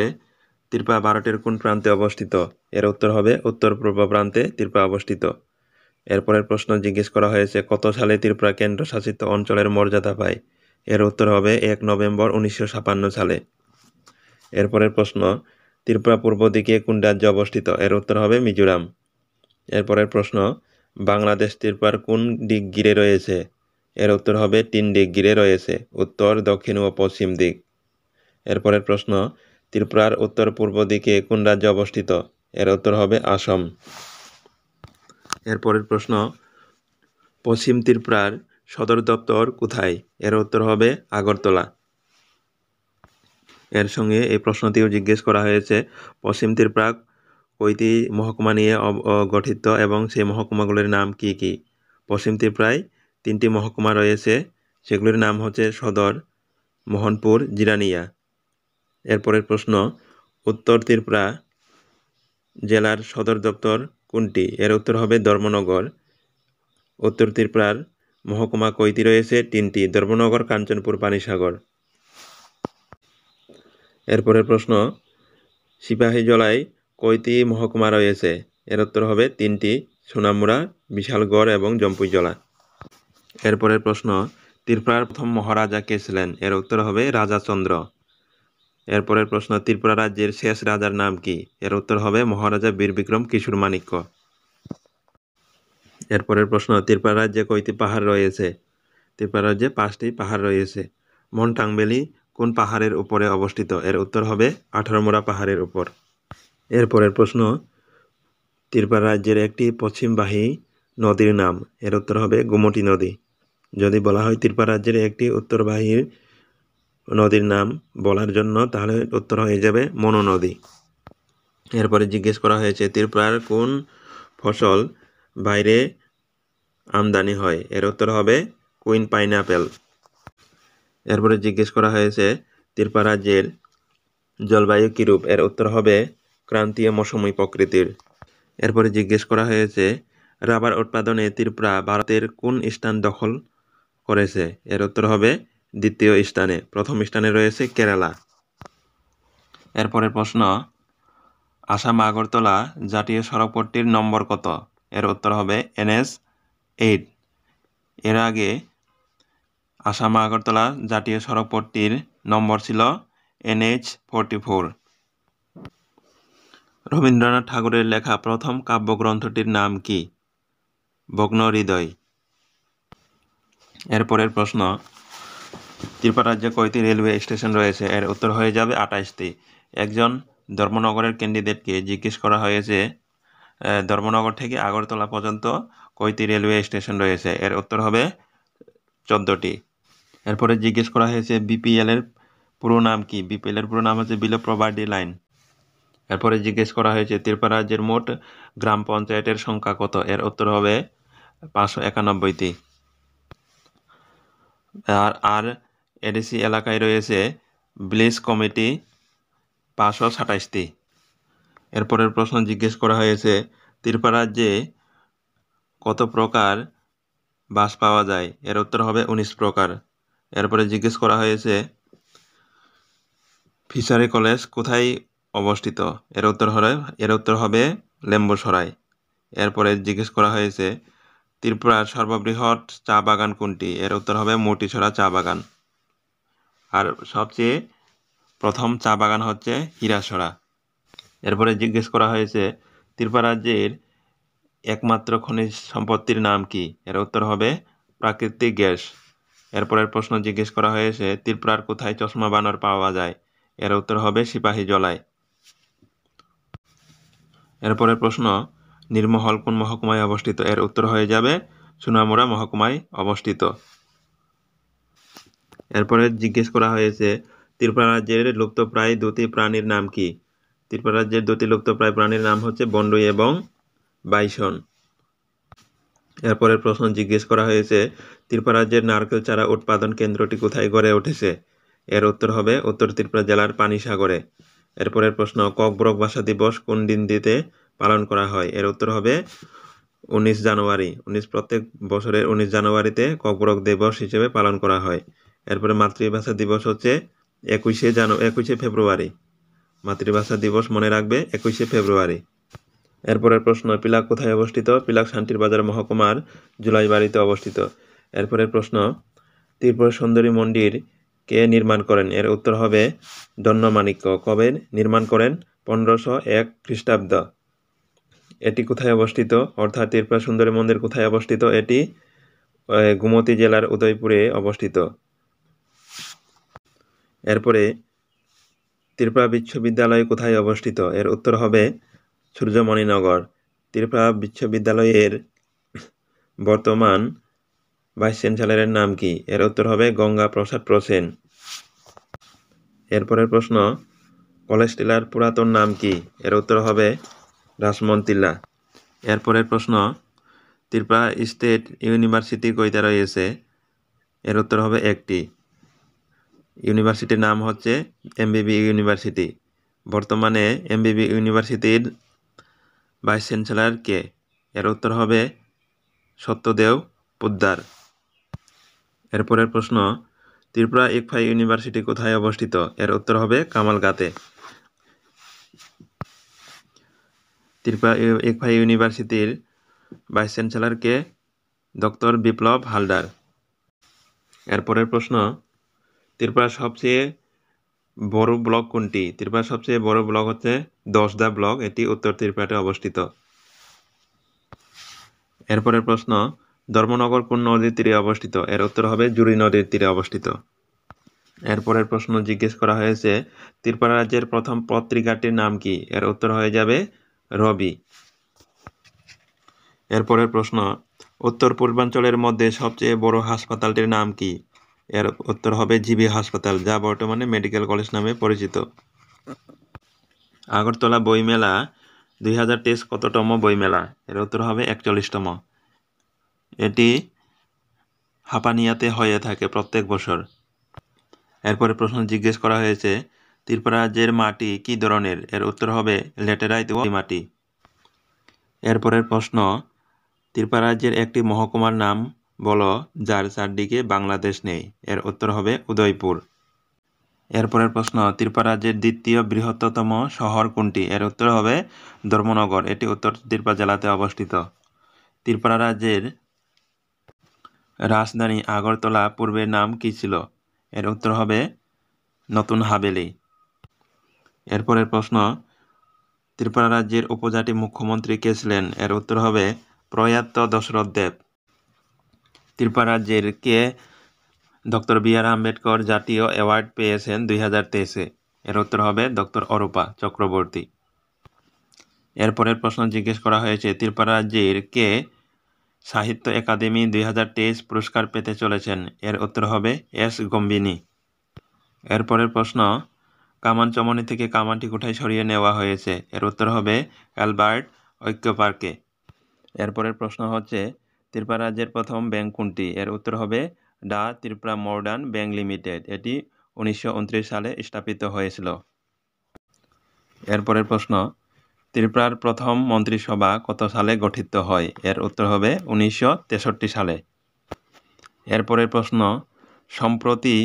ত্রিপুরা ভারতের কোন প্রান্তে অবস্থিত? এর উত্তর হবে উত্তর পূর্ব প্রান্তে ত্রিপুরা অবস্থিত। এরপরের প্রশ্ন জিজ্ঞেস করা হয়েছে, কত সালে ত্রিপুরা কেন্দ্রশাসিত অঞ্চলের মর্যাদা পায়? এর উত্তর হবে 1 নভেম্বর 1956 সালে। এরপরের প্রশ্ন, ত্রিপুরা পূর্ব দিকে কোন রাজ্য অবস্থিত? এর উত্তর হবে মিজোরাম। এরপরের প্রশ্ন, বাংলাদেশ ত্রিপুরার কোন দিক ঘিরে রয়েছে? এর উত্তর হবে 3 দিক ঘিরে রয়েছে, উত্তর, দক্ষিণ ও পশ্চিম দিক। এরপরের প্রশ্ন, ত্রিপুরার উত্তর পূর্ব দিকে কোন রাজ্য অবস্থিত? এর উত্তর হবে আসাম। এরপরের প্রশ্ন, পশ্চিম ত্রিপুরার সদর দপ্তর কোথায়? এর উত্তর হবে আগরতলা। এর সঙ্গে এই প্রশ্নটিও জিজ্ঞেস করা হয়েছে, পশ্চিম ত্রিপুরা কয়টি মহকুমা নিয়ে গঠিত এবং সেই মহকুমাগুলির নাম কি কি? পশ্চিম ত্রিপুরায় 3টি মহকুমা রয়েছে, সেগুলির নাম হচ্ছে সদর, মোহনপুর, জিরানিয়া। এরপরের প্রশ্ন, উত্তর ত্রিপুরা জেলার সদর দপ্তর কোনটি? এর উত্তর হবে ধর্মনগর। উত্তর ত্রিপুরার মহকুমা কয়টি রয়েছে? 3টি, ধর্মনগর, কাঞ্চনপুর, পানিসাগর। এরপরের প্রশ্ন, সিপাহীজলায় কয়টি মহকুমা রয়েছে? এর উত্তর হবে 3টি, সোনামুড়া, বিশালগড় এবং জম্পুইজলা। এরপরের প্রশ্ন, ত্রিপুরার প্রথম মহারাজা কে ছিলেন? এর উত্তর হবে রাজা চন্দ্র। এরপরের প্রশ্ন, ত্রিপুরা রাজ্যের শেষ রাজার নাম কি? এর উত্তর হবে মহারাজা বীরবিক্রম কিশোর মাণিক্য। এরপরের প্রশ্ন, ত্রিপুরা রাজ্যে কয়টি পাহাড় রয়েছে? ত্রিপুরা রাজ্যে 5টি পাহাড় রয়েছে। মনটাংবেলি কোন পাহাড়ের উপরে অবস্থিত? এর উত্তর হবে আঠারোমুড়া পাহাড়ের উপর। এরপরের প্রশ্ন, ত্রিপুরা রাজ্যের একটি পশ্চিমবাহী নদীর নাম? এর উত্তর হবে গোমতী নদী। যদি বলা হয় ত্রিপুরা রাজ্যের একটি উত্তরবাহী নদীর নাম বলার জন্য, তাহলে উত্তর হয়ে যাবে মনু নদী। এরপরে জিজ্ঞেস করা হয়েছে, ত্রিপুরার কোন ফসল বাইরে আমদানি হয়? এর উত্তর হবে কুইন পাইনঅ্যাপেল। এরপরে জিজ্ঞেস করা হয়েছে, ত্রিপুরা রাজ্যের জলবায়ু কিরূপ? এর উত্তর হবে ক্রান্তীয় মৌসুমী প্রকৃতির। এরপরে জিজ্ঞেস করা হয়েছে রাবার উৎপাদনে ত্রিপুরা ভারতের কোন স্থান দখল করেছে? এর উত্তর হবে দ্বিতীয় স্থানে। প্রথম স্থানে রয়েছে কেরালা। এরপরের প্রশ্ন, আসাম আগরতলা জাতীয় সড়কপথটির নম্বর কত? এর উত্তর হবে NH 8। এর আগে আসাম আগরতলা জাতীয় সড়কপথটির নম্বর ছিল NH 44। রবীন্দ্রনাথ ঠাকুরের লেখা প্রথম কাব্যগ্রন্থটির নাম কি? ভগ্নহৃদয়। এরপরের প্রশ্ন, ত্রিপুরা রাজ্যে কয়টি রেলওয়ে স্টেশন রয়েছে? এর উত্তর হয়ে যাবে 28টি। একজন ধর্মনগরের ক্যান্ডিডেটকে জিজ্ঞেস করা হয়েছে ধর্মনগর থেকে আগরতলা পর্যন্ত কয়টি রেলওয়ে স্টেশন রয়েছে? এর উত্তর হবে 14টি। এরপরে জিজ্ঞেস করা হয়েছে BPL এর পুরো নাম কি? BPL এর পুরো নাম হচ্ছে বিলো প্রপার্টি লাইন। এরপরে জিজ্ঞেস করা হয়েছে ত্রিপুরা রাজ্যের মোট গ্রাম পঞ্চায়েতের সংখ্যা কত? এর উত্তর হবে 591টি। আর এডিসি এলাকায় রয়েছে ভিলেজ কমিটি 527টি। এরপরের প্রশ্ন জিজ্ঞেস করা হয়েছে ত্রিপুরা রাজ্যে কত প্রকার বাস পাওয়া যায়? এর উত্তর হবে 19 প্রকার। এরপরে জিজ্ঞেস করা হয়েছে ফিশারি কলেজ কোথায় অবস্থিত? এর উত্তর হবে লেম্বুসরাই। এরপরে জিজ্ঞেস করা হয়েছে ত্রিপুরার সর্ববৃহৎ চা বাগান কোনটি? এর উত্তর হবে মতিছড়া চা বাগান। আর সবচেয়ে প্রথম চা বাগান হচ্ছে হীরাসরা। এরপরে জিজ্ঞেস করা হয়েছে ত্রিপুরা রাজ্যের একমাত্র খনিজ সম্পত্তির নাম কি? এর উত্তর হবে প্রাকৃতিক গ্যাস। এরপরের প্রশ্ন জিজ্ঞেস করা হয়েছে ত্রিপুরার কোথায় চশমা বানর পাওয়া যায়? এর উত্তর হবে সিপাহীজলায়। এরপরের প্রশ্ন, নির্মহল কোন মহকুমায় অবস্থিত? এর উত্তর হয়ে যাবে সোনামুড়া মহকুমায় অবস্থিত। এরপরে জিজ্ঞেস করা হয়েছে ত্রিপুরা রাজ্যের লুপ্তপ্রায় দুটি প্রাণীর নাম কি? ত্রিপুরা রাজ্যের দুটি লুপ্তপ্রায় প্রাণীর নাম হচ্ছে বন্ডই এবং বাইসন। এরপরের প্রশ্ন জিজ্ঞেস করা হয়েছে ত্রিপুরা রাজ্যের নারকেল চারা উৎপাদন কেন্দ্রটি কোথায় গড়ে উঠেছে? এর উত্তর হবে উত্তর ত্রিপুরা জেলার পানিসাগরে। এরপরের প্রশ্ন, ককবরক ভাষা দিবস কোন দিনটিতে পালন করা হয়? এর উত্তর হবে 19 জানুয়ারি। প্রত্যেক বছরের 19 জানুয়ারিতে ককবরক দিবস হিসেবে পালন করা হয়। এরপরে মাতৃভাষা দিবস হচ্ছে 21শে ফেব্রুয়ারি। মাতৃভাষা দিবস মনে রাখবে 21শে ফেব্রুয়ারি। এরপরের প্রশ্ন, পিলাক কোথায় অবস্থিত? পিলাক শান্তির বাজার মহকুমার জুলাইবাড়িতে অবস্থিত। এরপরের প্রশ্ন, ত্রিপুরা সুন্দরী মন্দির কে নির্মাণ করেন? এর উত্তর হবে দণ্ডমাণিক্য। কবে নির্মাণ করেন? 1501 খ্রিস্টাব্দ। এটি কোথায় অবস্থিত? অর্থাৎ ত্রিপুরা সুন্দরী মন্দির কোথায় অবস্থিত? এটি গোমতী জেলার উদয়পুরে অবস্থিত। এরপরে ত্রিপুরা বিশ্ববিদ্যালয় কোথায় অবস্থিত? এর উত্তর হবে সূর্যমণিনগর। ত্রিপুরা বিশ্ববিদ্যালয়ের বর্তমান ভাইস চ্যান্সেলরের নাম কি? এর উত্তর হবে গঙ্গা প্রসাদ প্রসেন। এরপরের প্রশ্ন, কলেজ টিলার পুরাতন নাম কি? এর উত্তর হবে রাসমন টিলা। এরপরের প্রশ্ন, ত্রিপুরা স্টেট ইউনিভার্সিটি কয়টা রয়েছে? এর উত্তর হবে একটি। ইউনিভার্সিটির নাম হচ্ছে MBB ইউনিভার্সিটি। বর্তমানে MBB ইউনিভার্সিটির ভাইস চ্যান্সেলর কে? এর উত্তর হবে সত্যদেব পোদ্দার। এরপরের প্রশ্ন, ত্রিপুরা ইকফাই ইউনিভার্সিটি কোথায় অবস্থিত? এর উত্তর হবে কামালগাঁতে। ত্রিপুরা ইকফাই ইউনিভার্সিটির ভাইস চ্যান্সেলর কে? ডক্টর বিপ্লব হালদার। এরপরের প্রশ্ন, ত্রিপুরার সবচেয়ে বড় ব্লক কোনটি? ত্রিপুরার সবচেয়ে বড় ব্লক হচ্ছে দশদা ব্লক। এটি উত্তর ত্রিপুরাতে অবস্থিত। এরপরের প্রশ্ন, ধর্মনগর কোন নদীর তীরে অবস্থিত? এর উত্তর হবে জুড়ি নদীর তীরে অবস্থিত। এরপরের প্রশ্ন জিজ্ঞেস করা হয়েছে ত্রিপুরা রাজ্যের প্রথম পত্রিকাটির নাম কি? এর উত্তর হয়ে যাবে রবি। এরপরের প্রশ্ন, উত্তর পূর্বাঞ্চলের মধ্যে সবচেয়ে বড় হাসপাতালটির নাম কি? এর উত্তর হবে জিবি হাসপাতাল, যা বর্তমানে মেডিকেল কলেজ নামে পরিচিত। আগরতলা বইমেলা 2023 কততম বইমেলা? এর উত্তর হবে 41তম। এটি হাপানিয়াতে হয়ে থাকে প্রত্যেক বছর। এরপরে প্রশ্ন জিজ্ঞেস করা হয়েছে ত্রিপুরা রাজ্যের মাটি কী ধরনের? এর উত্তর হবে ল্যাটেরাইট মাটি। এরপরের প্রশ্ন, ত্রিপুরা রাজ্যের একটি মহকুমার নাম বলো যার চারদিকে বাংলাদেশ নেই। এর উত্তর হবে উদয়পুর। এরপরের প্রশ্ন, ত্রিপুরা রাজ্যের দ্বিতীয় বৃহত্তম শহর কোনটি? এর উত্তর হবে ধর্মনগর। এটি উত্তর ত্রিপুরা জেলাতে অবস্থিত। ত্রিপুরা রাজ্যের রাজধানী আগরতলা পূর্বের নাম কী ছিল? এর উত্তর হবে নতুন হাভেলি। এরপরের প্রশ্ন, ত্রিপুরা রাজ্যের উপজাতি মুখ্যমন্ত্রী কে ছিলেন? এর উত্তর হবে প্রয়াত দশরথ দেব। ত্রিপুরা রাজ্যের কে ডক্টর বি.আর. আম্বেদকর জাতীয় অ্যাওয়ার্ড পেয়েছেন 2023-এ? এর উত্তর হবে ডক্টর অরূপা চক্রবর্তী। এরপরের প্রশ্ন জিজ্ঞেস করা হয়েছে, ত্রিপুরা রাজ্যের কে সাহিত্য একাডেমি 2023 পুরস্কার পেতে চলেছেন? এর উত্তর হবে এস গম্বিনী। এরপরের প্রশ্ন, কামান চমনি থেকে কামানটি কোথায় সরিয়ে নেওয়া হয়েছে? এর উত্তর হবে অ্যালবার্ট ঐক্য পার্কে। এরপরের প্রশ্ন হচ্ছে, ত্রিপুরা রাজ্যের প্রথম ব্যাংক কোনটি? এর উত্তর হবে the Tripura modern bank limited. এটি 1929 সালে স্থাপিত হয়েছিল। এরপরের প্রশ্ন, ত্রিপুরার প্রথম মন্ত্রিসভা কত সালে গঠিত হয়? এর উত্তর হবে 1963 সালে। এরপরের প্রশ্ন, সম্প্রতি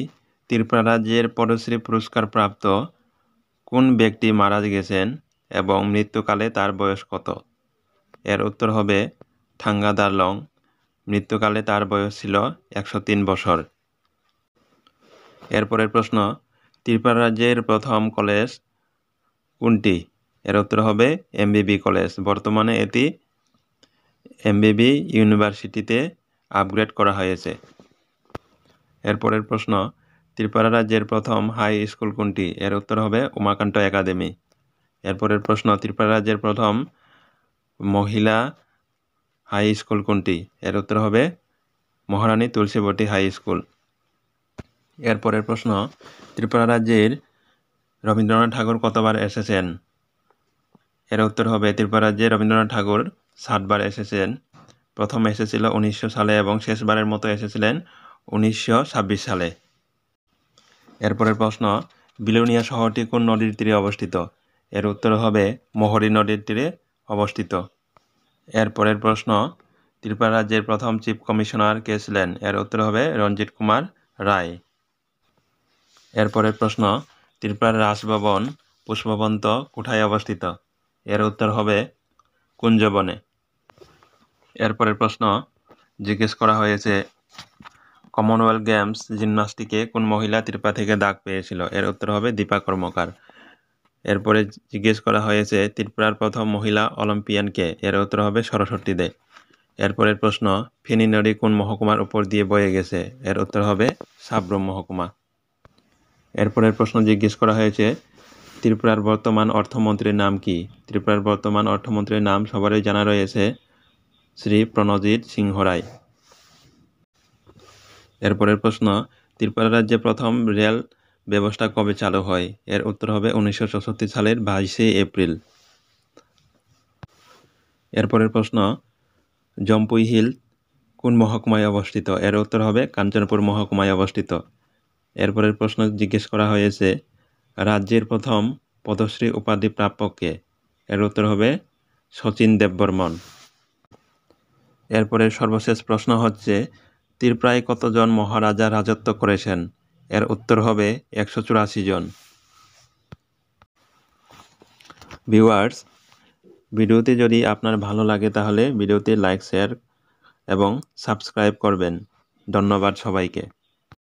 ত্রিপুরা রাজ্যের পদ্মশ্রী পুরস্কার প্রাপ্ত কোন ব্যক্তি মারা গেছেন এবং মৃত্যুকালে তার বয়স কত? এর উত্তর হবে থাঙ্গা দারলং। মৃত্যুকালে তার বয়স ছিল 103 বছর। এরপরের প্রশ্ন, ত্রিপুরা রাজ্যের প্রথম কলেজ কোনটি? এর উত্তর হবে এমবিবি কলেজ। বর্তমানে এটি এমবিবি ইউনিভার্সিটিতে আপগ্রেড করা হয়েছে। এরপরের প্রশ্ন, ত্রিপুরা রাজ্যের প্রথম হাই স্কুল কোনটি? এর উত্তর হবে উমাকান্ত একাডেমি। এরপরের প্রশ্ন, ত্রিপুরা রাজ্যের প্রথম মহিলা হাই স্কুল কোনটি? এর উত্তর হবে মহারানী তুলসীবতী হাই স্কুল। এরপরের প্রশ্ন, ত্রিপুরা রাজ্যের রবীন্দ্রনাথ ঠাকুর কতবার এসেছেন? এর উত্তর হবে ত্রিপুরা রাজ্যে রবীন্দ্রনাথ ঠাকুর 7 বার এসেছেন। প্রথম এসেছিল 1900 সালে এবং শেষবারের মতো এসেছিলেন 1926 সালে। এরপরের প্রশ্ন, বিলোনিয়া শহরটি কোন নদীর তীরে অবস্থিত? এর উত্তর হবে মোহরী নদীর তীরে অবস্থিত। এরপরের প্রশ্ন, ত্রিপুরা রাজ্যের প্রথম চিফ কমিশনার কে ছিলেন? এর উত্তর হবে রঞ্জিত কুমার রায়। এরপরের প্রশ্ন, ত্রিপুরার রাজভবন পুষ্পবন্ত কোথায় অবস্থিত? এর উত্তর হবে কুঞ্জবনে। এরপরের প্রশ্ন জিজ্ঞেস করা হয়েছে, কমনওয়েলথ গেমস জিমন্যাস্টিকে কোন মহিলা ত্রিপুরা থেকে দাগ পেয়েছিল? এর উত্তর হবে দীপা কর্মকার। এরপরে জিজ্ঞেস করা হয়েছে, ত্রিপুরার প্রথম মহিলা অলিম্পিয়ান কে? এর উত্তর হবে সরস্বতী দে। এরপরের প্রশ্ন, ফেনী নদী কোন মহকুমার উপর দিয়ে বয়ে গেছে? এর উত্তর হবে সাব্রুম মহকুমা। এরপরের প্রশ্ন জিজ্ঞেস করা হয়েছে, ত্রিপুরার বর্তমান অর্থমন্ত্রীর নাম কি? ত্রিপুরার বর্তমান অর্থমন্ত্রীর নাম সবারই জানা রয়েছে, শ্রী প্রণজিৎ সিংহ রায়। এরপরের প্রশ্ন, ত্রিপুরা রাজ্যে প্রথম রেল ব্যবস্থা কবে চালু হয়? এর উত্তর হবে 1964 সালের 22 এপ্রিল। এরপরের প্রশ্ন, জম্পুই হিল কোন মহকুমায় অবস্থিত? এর উত্তর হবে কাঞ্চনপুর মহকুমায় অবস্থিত। এরপরের প্রশ্ন জিজ্ঞেস করা হয়েছে, রাজ্যের প্রথম পদ্মশ্রী উপাধি প্রাপক কে? এর উত্তর হবে শচীন দেববর্মন। এরপরের সর্বশেষ প্রশ্ন হচ্ছে, ত্রিপুরায় কতজন মহারাজা রাজত্ব করেছেন? এর উত্তর হবে 184 জন। ভিউয়ার্স, ভিডিওটি যদি আপনার ভালো লাগে তাহলে ভিডিওটি লাইক, শেয়ার এবং সাবস্ক্রাইব করবেন। ধন্যবাদ সবাইকে।